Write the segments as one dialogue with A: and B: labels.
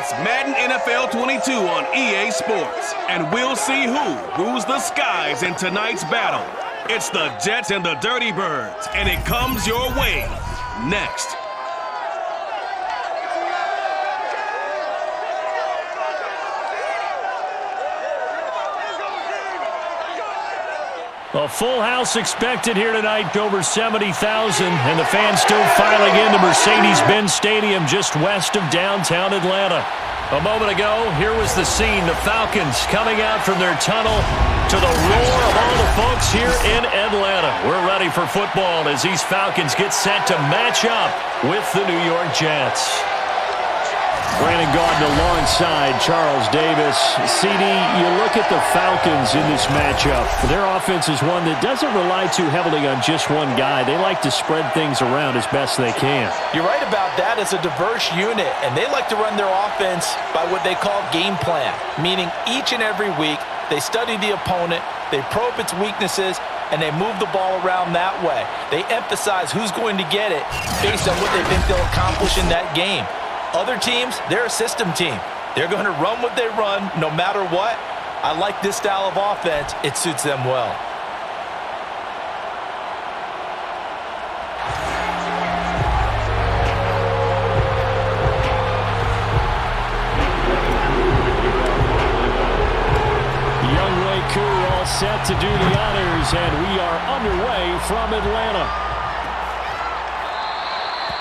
A: It's Madden NFL 22 on EA Sports, and we'll see who rules the skies in tonight's battle. It's the Jets and the Dirty Birds, and it comes your way next.
B: A full house expected here tonight, over 70,000, and the fans still filing into Mercedes-Benz Stadium just west of downtown Atlanta. A moment ago, here was the scene, the Falcons coming out from their tunnel to the roar of all the folks here in Atlanta. We're ready for football as these Falcons get set to match up with the New York Jets. Brandon Gaudin alongside Charles Davis. CD, you look at the Falcons in this matchup. Their offense is one that doesn't rely too heavily on just one guy. They like to spread things around as best they can.
C: You're right about that. It's a diverse unit, and they like to run their offense by what they call game plan, meaning each and every week they study the opponent, they probe its weaknesses, and they move the ball around that way. They emphasize who's going to get it based on what they think they'll accomplish in that game. Other teams, they're a system team. They're going to run what they run no matter what. I like this style of offense. It suits them well.
B: Young Ray Koo all set to do the honors, and we are underway from Atlanta.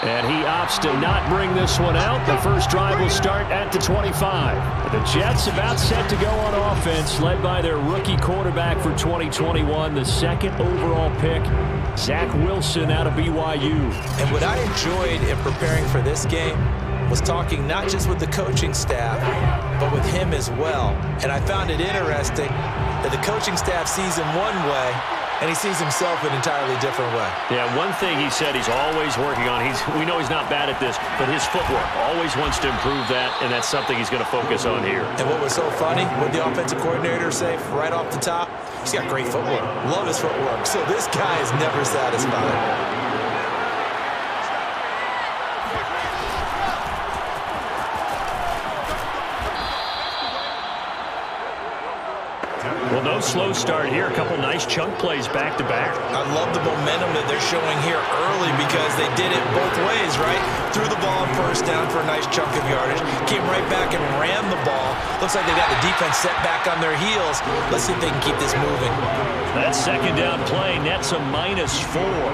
B: And he opts to not bring this one out. The first drive will start at the 25. The Jets about set to go on offense, led by their rookie quarterback for 2021, the second overall pick, Zach Wilson out of BYU.
C: And what I enjoyed in preparing for this game was talking not just with the coaching staff, but with him as well. And I found it interesting that the coaching staff sees him one way, and he sees himself an entirely different way.
B: Yeah, one thing he said he's always working on, we know he's not bad at this, but his footwork, always wants to improve that, and that's something he's going to focus on here.
C: And what was so funny, what the offensive coordinator say right off the top, he's got great footwork. Love his footwork. So this guy is never satisfied.
B: Well, no slow start here. A couple nice chunk plays back-to-back.
C: I love the momentum that they're showing here early because they did it both ways, right? Threw the ball on first down for a nice chunk of yardage. Came right back and ran the ball. Looks like they got the defense set back on their heels. Let's see if they can keep this moving.
B: That second down play nets a -4.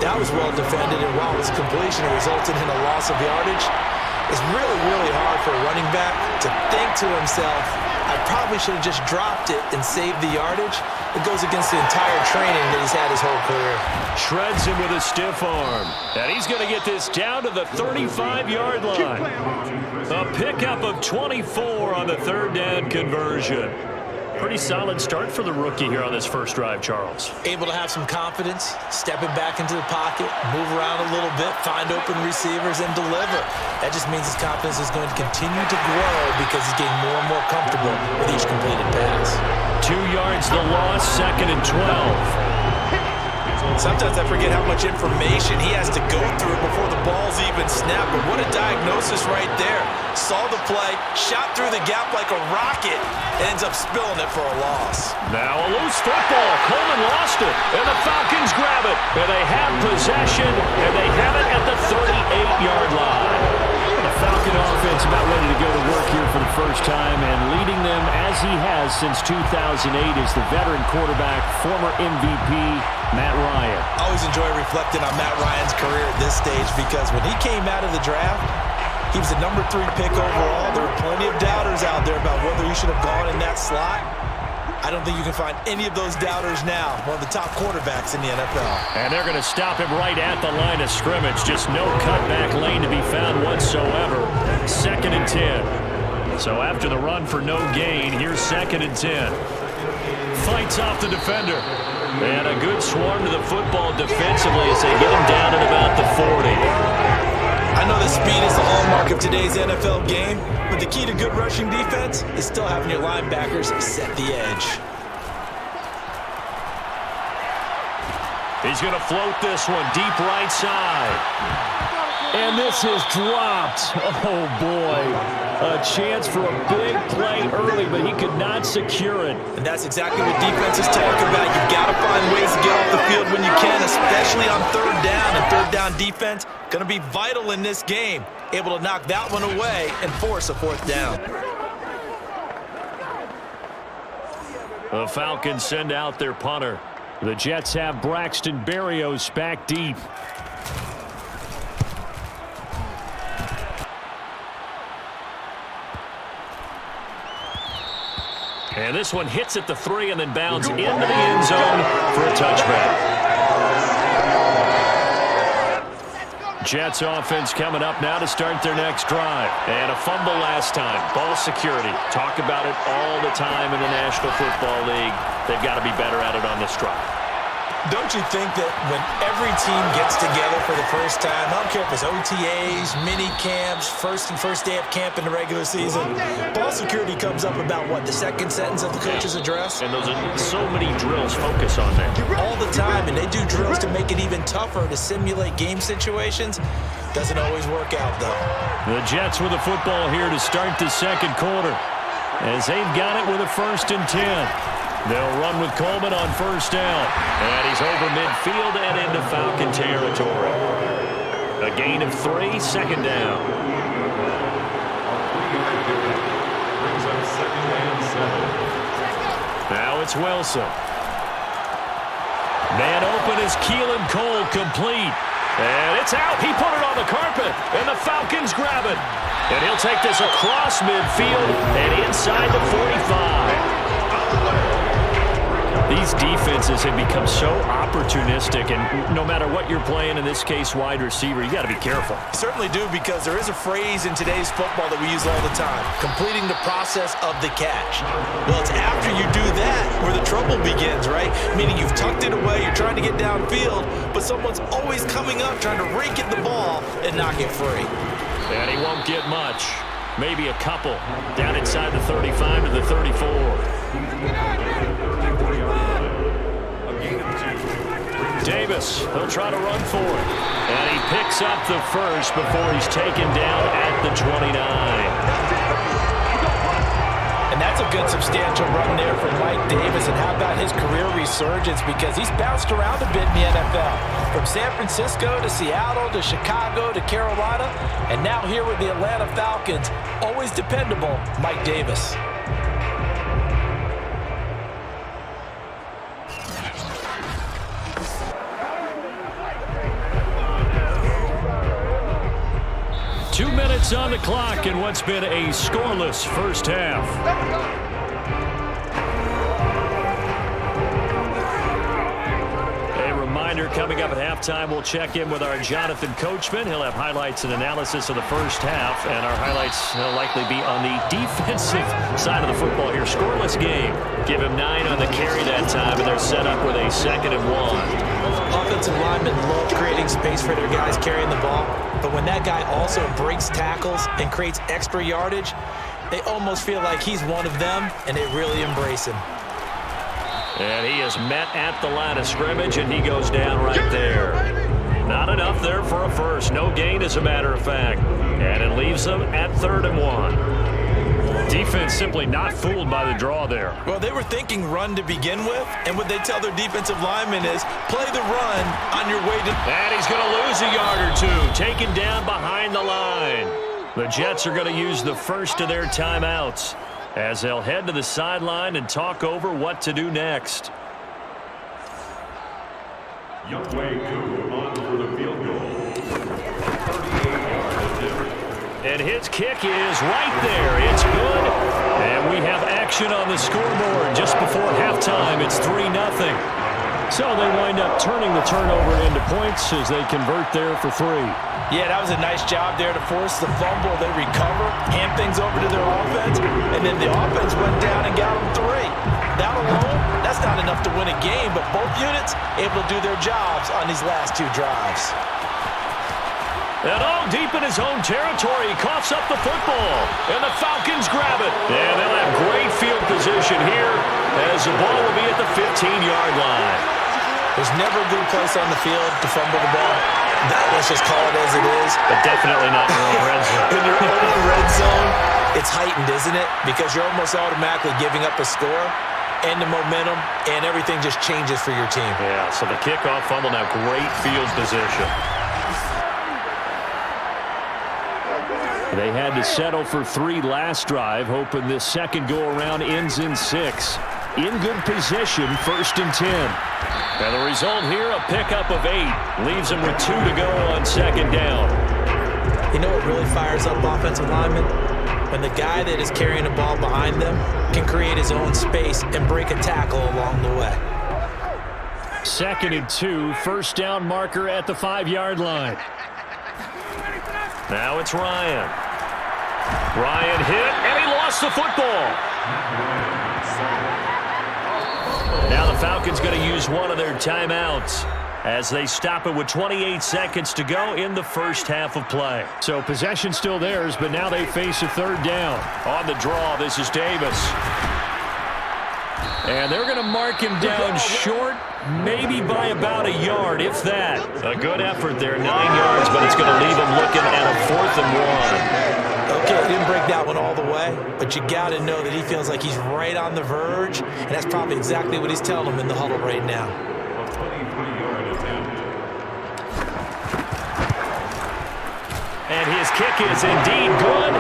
C: That was well defended, and while it was completion, it resulted in a loss of yardage. It's really, really hard for a running back to think to himself, I probably should have just dropped it and saved the yardage. It goes against the entire training that he's had his whole career.
B: Shreds him with a stiff arm. And he's going to get this down to the 35-yard line. A pickup of 24 on the third down conversion. Pretty solid start for the rookie here on this first drive, Charles.
C: Able to have some confidence, stepping back into the pocket, move around a little bit, find open receivers, and deliver. That just means his confidence is going to continue to grow because he's getting more and more comfortable with each completed pass.
B: 2 yards the loss, 2nd and 12.
C: Sometimes I forget how much information he has to go through before the ball's even snapped, but what a diagnosis right there. Saw the play, shot through the gap like a rocket, and ends up spilling it for a loss.
B: Now a loose football. Coleman lost it, and the Falcons grab it. And they have possession, and they have it at the 38-yard line. The Falcon offense about ready to go to work here for the first time, and leading them as he has since 2008 is the veteran quarterback, former MVP, Matt Ryan.
C: I always enjoy reflecting on Matt Ryan's career at this stage because when he came out of the draft, he was the number 3 pick overall. There were plenty of doubters out there about whether he should have gone in that slot. I don't think you can find any of those doubters now. One of the top quarterbacks in the NFL.
B: And they're going to stop him right at the line of scrimmage. Just no cutback lane to be found whatsoever. 2nd and 10. So after the run for no gain, here's 2nd and 10. Fights off the defender. And a good swarm to the football defensively as they get him down at about the 40.
C: I know the speed is the hallmark of today's NFL game, but the key to good rushing defense is still having your linebackers set the edge.
B: He's going to float this one deep right side. And this is dropped. Oh, boy. A chance for a big play early, but he could not secure it.
C: And that's exactly what defenses talk about. You've got to find ways to get off the field when you can, especially on third down. And third down defense going to be vital in this game. Able to knock that one away and force a fourth down.
B: The Falcons send out their punter. The Jets have Braxton Berrios back deep. And this one hits at the 3 and then bounds into the end zone for a touchback. Jets offense coming up now to start their next drive. And a fumble last time. Ball security. Talk about it all the time in the National Football League. They've got to be better at it on this drive.
C: Don't you think that when every team gets together for the first time, I don't care if it's OTAs, mini camps, first day of camp in the regular season, ball security comes up about what, the second sentence of the coach's address?
B: And those are so many drills focus on that.
C: All the time, and they do drills to make it even tougher to simulate game situations. Doesn't always work out, though.
B: The Jets with the football here to start the second quarter, as they've got it with a 1st and 10. They'll run with Coleman on first down. And he's over midfield and into Falcon territory. A gain of 3, second down. Now it's Wilson. Man open is Keelan Cole, complete. And it's out. He put it on the carpet. And the Falcons grab it. And he'll take this across midfield and inside the 45. These defenses have become so opportunistic, and no matter what you're playing, in this case wide receiver, you got to be careful.
C: Certainly do, because there is a phrase in today's football that we use all the time, completing the process of the catch. Well, it's after you do that where the trouble begins, right? Meaning you've tucked it away, you're trying to get downfield, but someone's always coming up trying to rake at the ball and knock it free.
B: And he won't get much. Maybe a couple. Down inside the 35 to the 34. Davis, he'll try to run for it. And he picks up the first before he's taken down at the 29.
C: And that's a good substantial run there from Mike Davis. And how about his career resurgence? Because he's bounced around a bit in the NFL. From San Francisco to Seattle to Chicago to Carolina. And now here with the Atlanta Falcons, always dependable, Mike Davis.
B: On the clock in what's been a scoreless first half. A reminder, coming up at halftime, we'll check in with our Jonathan Coachman. He'll have highlights and analysis of the first half, and our highlights will likely be on the defensive side of the football here. Scoreless game. Give him 9 on the carry that time, and they're set up with a 2nd and 1.
C: Offensive linemen love creating space for their guys carrying the ball. But when that guy also breaks tackles and creates extra yardage, they almost feel like he's one of them, and they really embrace him.
B: And he is met at the line of scrimmage, and he goes down right there. Not enough there for a first. No gain, as a matter of fact. And it leaves them at 3rd and 1. Defense simply not fooled by the draw there.
C: Well, they were thinking run to begin with, and what they tell their defensive linemen is play the run on your way to...
B: And he's going to lose a yard or two, taken down behind the line. The Jets are going to use the first of their timeouts as they'll head to the sideline and talk over what to do next. And his kick is right there. It's good. And we have action on the scoreboard just before halftime. It's 3-0. So they wind up turning the turnover into points as they convert there for 3.
C: Yeah, that was a nice job there to force the fumble. They recover, hand things over to their offense, and then the offense went down and got them 3. That alone, that's not enough to win a game, but both units able to do their jobs on these last 2 drives.
B: And all deep in his own territory, he coughs up the football, and the Falcons grab it. And they'll have great field position here as the ball will be at the 15-yard line.
C: There's never a good place on the field to fumble the ball. Let's just call it as it is.
B: But definitely not your own red zone.
C: In your own red zone, it's heightened, isn't it? Because you're almost automatically giving up a score and the momentum, and everything just changes for your team.
B: Yeah, so the kickoff fumble now, great field position. They had to settle for 3 last drive, hoping this second go-around ends in 6. In good position, 1st and 10. And the result here, a pickup of 8. Leaves them with 2 to go on 2nd down.
C: You know what really fires up offensive linemen? When the guy that is carrying the ball behind them can create his own space and break a tackle along the way.
B: 2nd and 2, 1st down marker at the 5-yard line. Now it's Ryan. Ryan hit, and he lost the football. Now the Falcons going to use one of their timeouts as they stop it with 28 seconds to go in the first half of play. So possession still theirs, but now they face a 3rd down. On the draw, this is Davis. And they're going to mark him down short, maybe by about a yard, if that. A good effort there, 9 yards, but it's going to leave him looking at a 4th and 1.
C: Okay, he didn't break that one all the way, but you got to know that he feels like he's right on the verge, and that's probably exactly what he's telling him in the huddle right now.
B: And his kick is indeed good,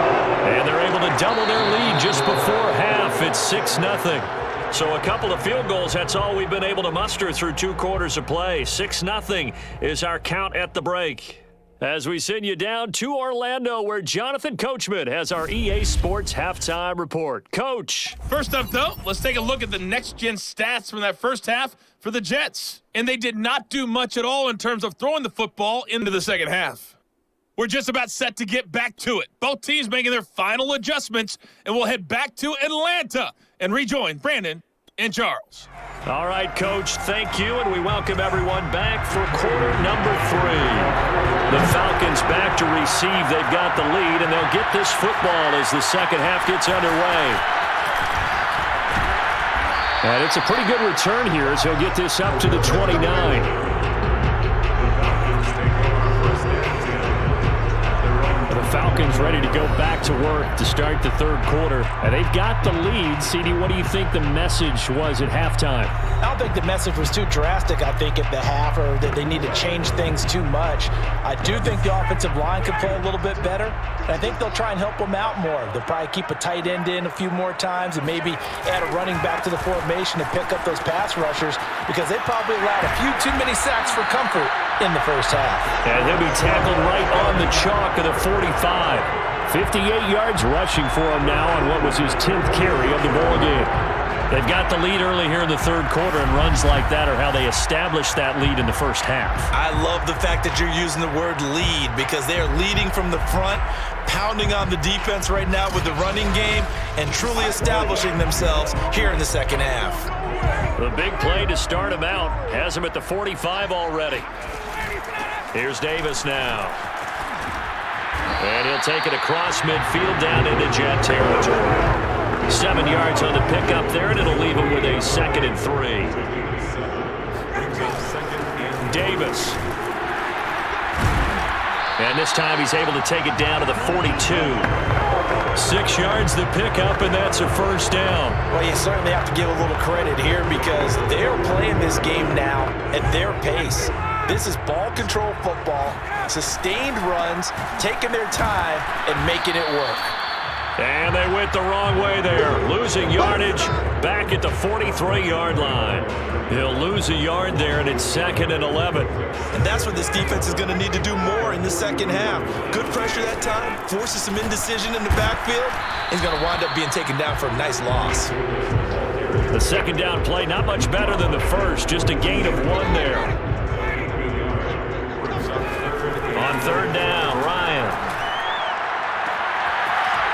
B: and they're able to double their lead just before half. It's 6-0. So a couple of field goals, that's all we've been able to muster through 2 quarters of play. 6-0 is our count at the break. As we send you down to Orlando, where Jonathan Coachman has our EA Sports halftime report. Coach.
D: First up, though, let's take a look at the next-gen stats from that first half for the Jets. And they did not do much at all in terms of throwing the football into the second half. We're just about set to get back to it. Both teams making their final adjustments, and we'll head back to Atlanta and rejoin Brandon and Charles.
B: All right, Coach, thank you, and we welcome everyone back for quarter number 3. The Falcons back to receive. They've got the lead, and they'll get this football as the second half gets underway. And it's a pretty good return here as he'll get this up to the 29. Falcons ready to go back to work to start the 3rd quarter. And they've got the lead. CD, what do you think the message was at halftime?
C: I don't think the message was too drastic, I think, at the half, or that they need to change things too much. I do think the offensive line could play a little bit better, and I think they'll try and help them out more. They'll probably keep a tight end in a few more times and maybe add a running back to the formation to pick up those pass rushers, because they probably allowed a few too many sacks for comfort in the first half.
B: And he'll be tackled right on the chalk of the 45. 58 yards rushing for him now on what was his 10th carry of the ball game. They've got the lead early here in the 3rd quarter, and runs like that are how they established that lead in the first half.
C: I love the fact that you're using the word lead, because they are leading from the front, pounding on the defense right now with the running game, and truly establishing themselves here in the second half.
B: The big play to start him out has him at the 45 already. Here's Davis now. And he'll take it across midfield down into Jet territory. 7 yards on the pickup there, and it'll leave him with a 2nd and 3. Davis. And this time he's able to take it down to the 42. 6 yards the pickup, and that's a first down.
C: Well, you certainly have to give a little credit here, because they're playing this game now at their pace. This is ball control football, sustained runs, taking their time and making it work.
B: And they went the wrong way there, losing yardage back at the 43-yard line. He'll lose a yard there, and it's 2nd and 11.
C: And that's what this defense is going to need to do more in the second half. Good pressure that time, forces some indecision in the backfield. He's going to wind up being taken down for a nice loss.
B: The second down play, not much better than the first, just a gain of 1 there. On 3rd down, Ryan.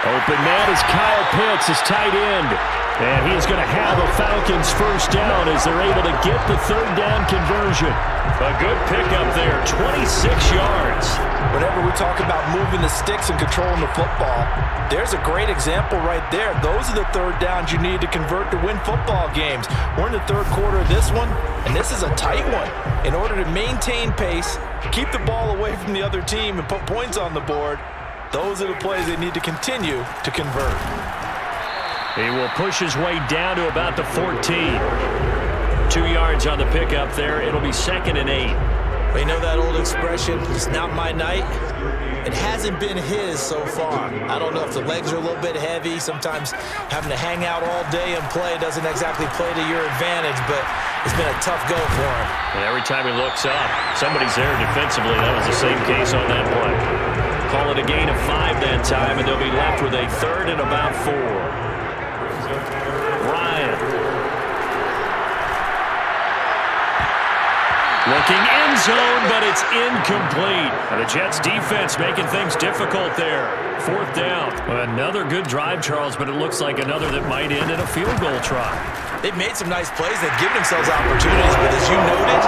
B: Open man is Kyle Pitts, his tight end. And he is going to have a Falcons first down as they're able to get the third down conversion. A good pickup there, 26 yards.
C: Whenever we talk about moving the sticks and controlling the football, there's a great example right there. Those are the third downs you need to convert to win football games. We're in the third quarter of this one, and this is a tight one. In order to maintain pace, keep the ball away from the other team, and put points on the board, those are the plays they need to continue to convert.
B: He will push his way down to about the 14. 2 yards on the pickup there. It'll be 2nd and 8.
C: Well, you know that old expression, it's not my night? It hasn't been his so far. I don't know if the legs are a little bit heavy. Sometimes having to hang out all day and play doesn't exactly play to your advantage, but it's been a tough go for him.
B: And every time he looks up, somebody's there defensively. That was the same case on that play. Call it a gain of 5 that time, and they'll be left with a 3rd and about 4. Ryan. Looking end zone, but it's incomplete. And the Jets defense making things difficult there. 4th down. Another good drive, Charles, but it looks like another that might end in a field goal try.
C: They've made some nice plays. They've given themselves opportunities, but as you noted,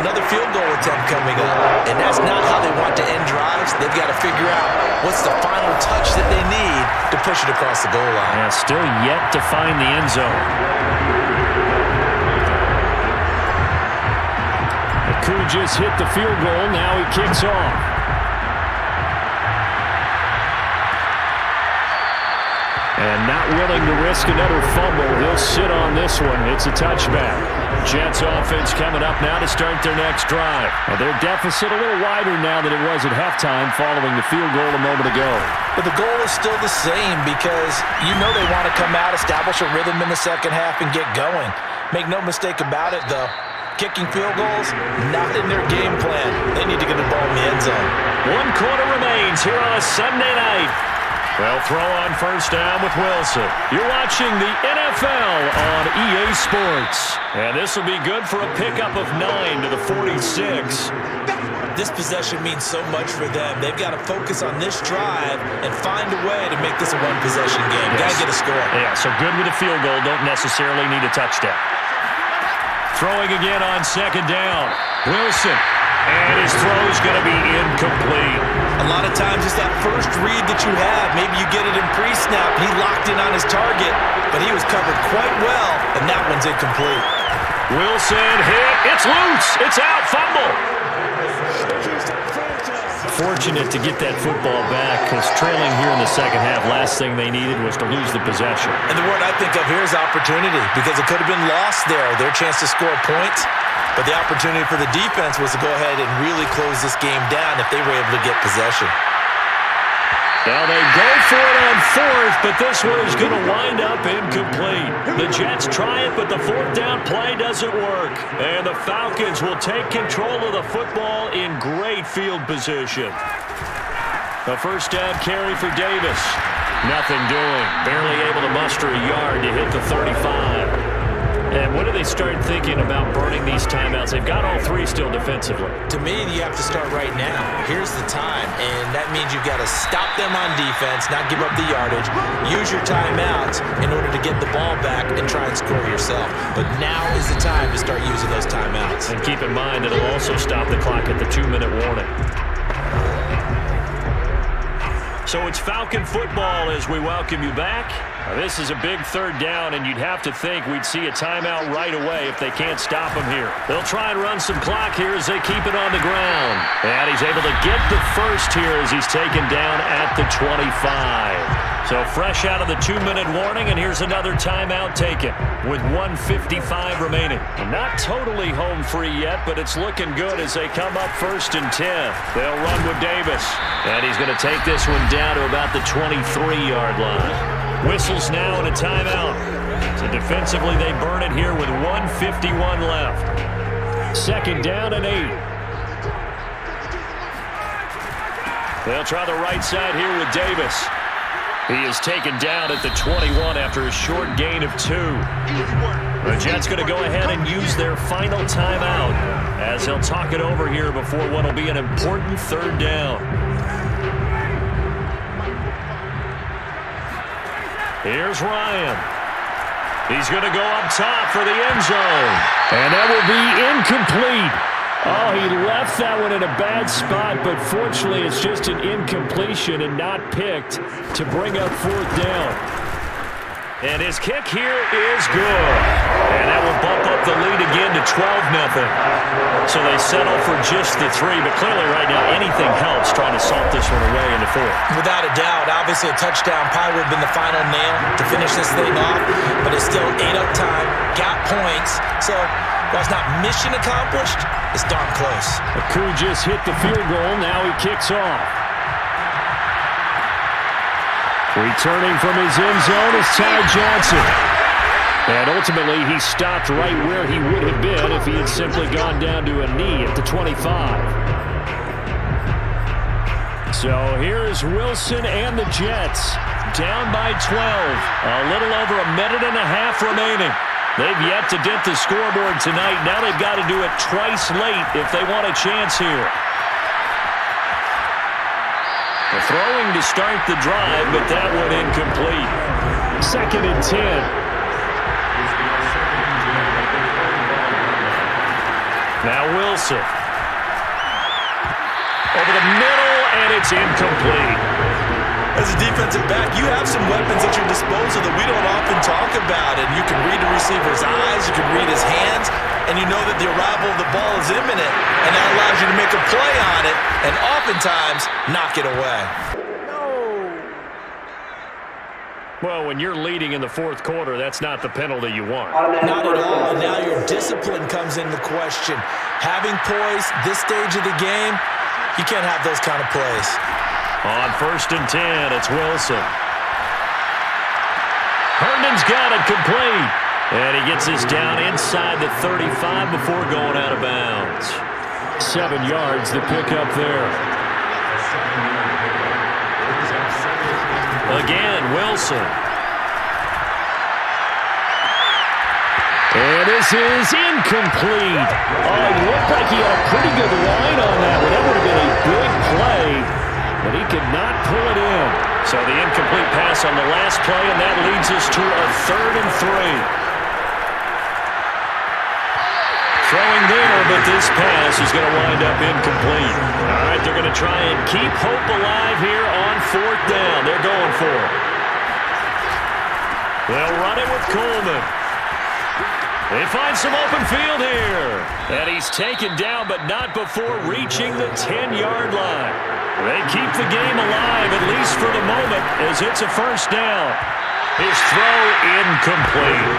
C: another field goal attempt coming up. And that's not how they want to end drives. They've got to figure out what's the final touch that they need to push it across the goal line.
B: Yeah, still yet to find the end zone. Who just hit the field goal. Now he kicks off. And not willing to risk another fumble. He'll sit on this one. It's a touchback. Jets offense coming up now to start their next drive. Well, their deficit a little wider now than it was at halftime following the field goal a moment ago.
C: But the goal is still the same because you know they want to come out, establish a rhythm in the second half, and get going. Make no mistake about it, though. Kicking field goals, not in their game plan. They need to get the ball in the end zone.
B: 1 quarter remains here on a Sunday night. They'll throw on first down with Wilson. You're watching the NFL on EA Sports. And this will be good for a pickup of 9 to the 46.
C: This possession means so much for them. They've got to focus on this drive and find a way to make this a one-possession game.
B: Yes.
C: Got to get a score.
B: Yeah, so good with a field goal. Don't necessarily need a touchdown. Throwing again on 2nd down. Wilson. And his throw's going to be incomplete.
C: A lot of times it's that first read that you have. Maybe you get it in pre-snap. He locked in on his target, but he was covered quite well, and that one's incomplete.
B: Wilson hit. It's loose. It's out. Fumble. Fortunate to get that football back because trailing here in the second half, last thing they needed was to lose the possession.
C: And the word I think of here is opportunity because it could have been lost there, their chance to score points. But the opportunity for the defense was to go ahead and really close this game down if they were able to get possession.
B: Now they go for it on 4th, but this one is going to wind up incomplete. The Jets try it, but the 4th down play doesn't work. And the Falcons will take control of the football in great field position. A first down carry for Davis. Nothing doing. Barely able to muster a yard to hit the 35. And when do they start thinking about burning these timeouts? They've got all 3 still defensively.
C: To me, you have to start right now. Here's the time, and that means you've got to stop them on defense, not give up the yardage, use your timeouts in order to get the ball back and try and score yourself. But now is the time to start using those timeouts.
B: And keep in mind, it'll also stop the clock at the 2-minute warning. So it's Falcon football as we welcome you back. This is a big 3rd down, and you'd have to think we'd see a timeout right away if they can't stop him here. They'll try and run some clock here as they keep it on the ground. And he's able to get the first here as he's taken down at the 25. So fresh out of the 2-minute warning, and here's another timeout taken with 1:55 remaining. Not totally home free yet, but it's looking good as they come up 1st and 10. They'll run with Davis, and he's going to take this one down to about the 23-yard line. Whistles now and a timeout. So defensively, they burn it here with 1:51 left. 2nd down and 8. They'll try the right side here with Davis. He is taken down at the 21 after a short gain of 2. The Jets going to go ahead and use their final timeout as they'll talk it over here before what will be an important 3rd down. Here's Ryan. He's going to go up top for the end zone. And that will be incomplete. Oh, he left that one in a bad spot, but fortunately it's just an incompletion and not picked to bring up 4th down. And his kick here is good. And that will bump up the lead again to 12-0. So they settle for just the 3, but clearly right now anything helps trying to salt this one away in the 4th.
C: Without a doubt, obviously a touchdown probably would have been the final nail to finish this thing off, but it's still ate up time, got points, so while it's not mission accomplished, it's darn close.
B: Aku just hit the field goal, now he kicks off. Returning from his end zone is Ty Johnson. And ultimately, he stopped right where he would have been if he had simply gone down to a knee at the 25. So here's Wilson and the Jets, down by 12. A little over a minute and a half remaining. They've yet to dent the scoreboard tonight. Now they've got to do it twice late if they want a chance here. The throwing to start the drive, but that one incomplete. 2nd and 10. Now Wilson. Over the middle, and it's incomplete.
C: As a defensive back, you have some weapons at your disposal that we don't often talk about, and you can read the receiver's eyes, you can read his hands, and you know that the arrival of the ball is imminent, and that allows you to make a play on it, and oftentimes knock it away.
B: Well, when you're leading in the 4th quarter, that's not the penalty you want.
C: Not at all, and now your discipline comes into question. Having poise this stage of the game, you can't have those kind of plays.
B: On 1st and 10, it's Wilson. Herndon's got it complete. And he gets this down inside the 35 before going out of bounds. 7 yards, the pickup there. Again, Wilson. And this is incomplete. Oh, it looked like he had a pretty good line on that one. That would have been a big play, but he could not pull it in. So the incomplete pass on the last play, and that leads us to a 3rd and 3. Throwing there, but this pass is going to wind up incomplete. All right, they're going to try and keep hope alive here on 4th down. They're going for it. They'll run it with Coleman. They find some open field here. And he's taken down, but not before reaching the 10-yard line. They keep the game alive, at least for the moment, as it's a 1st down. His throw incomplete.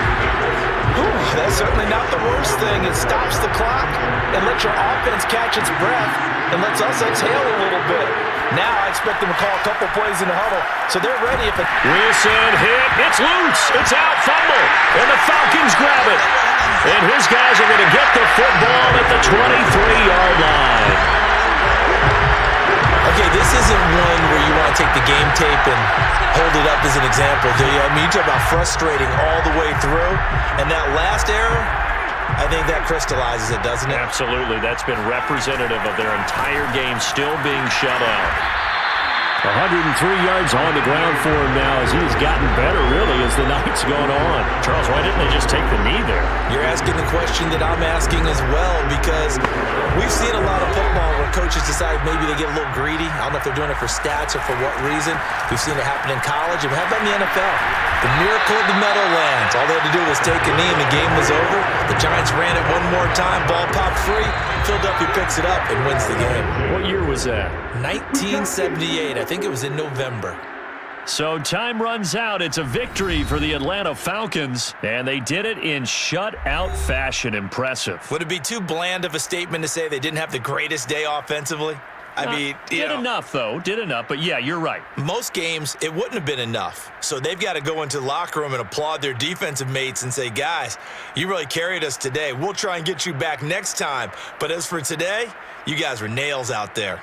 C: Ooh, that's certainly not the worst thing. It stops the clock and lets your offense catch its breath and lets us exhale a little bit. Now I expect them to call a couple plays in the huddle, so they're ready if it...
B: Wilson hit. It's loose. It's out. Fumble. And the Falcons grab it. And his guys are going to get the football at the 23-yard line.
C: Okay, this isn't one where you want to take the game tape and hold it up as an example, do you? I mean, you talk about frustrating all the way through, and that last error, I think that crystallizes it, doesn't it?
B: Absolutely. That's been representative of their entire game still being shut out. 103 yards on the ground for him now as he's gotten better, really, as the night's gone on. Charles, why didn't they just take the knee there?
C: You're asking the question that I'm asking as well, because we've seen a lot of football where coaches decide maybe they get a little greedy. I don't know if they're doing it for stats or for what reason. We've seen it happen in college, and how about in the NFL? The miracle of the Meadowlands. All they had to do was take a knee, and the game was over. The Giants ran it one more time, ball popped free. Philadelphia picks it up and wins the game.
B: What year was that?
C: 1978. I think it was in November.
B: So time runs out. It's a victory for the Atlanta Falcons, and they did it in shutout fashion. Impressive.
C: Would it be too bland of a statement to say they didn't have the greatest day offensively? I mean,
B: did enough, though. Did enough. But, yeah, you're right.
C: Most games, it wouldn't have been enough. So they've got to go into the locker room and applaud their defensive mates and say, guys, you really carried us today. We'll try and get you back next time. But as for today, you guys were nails out there.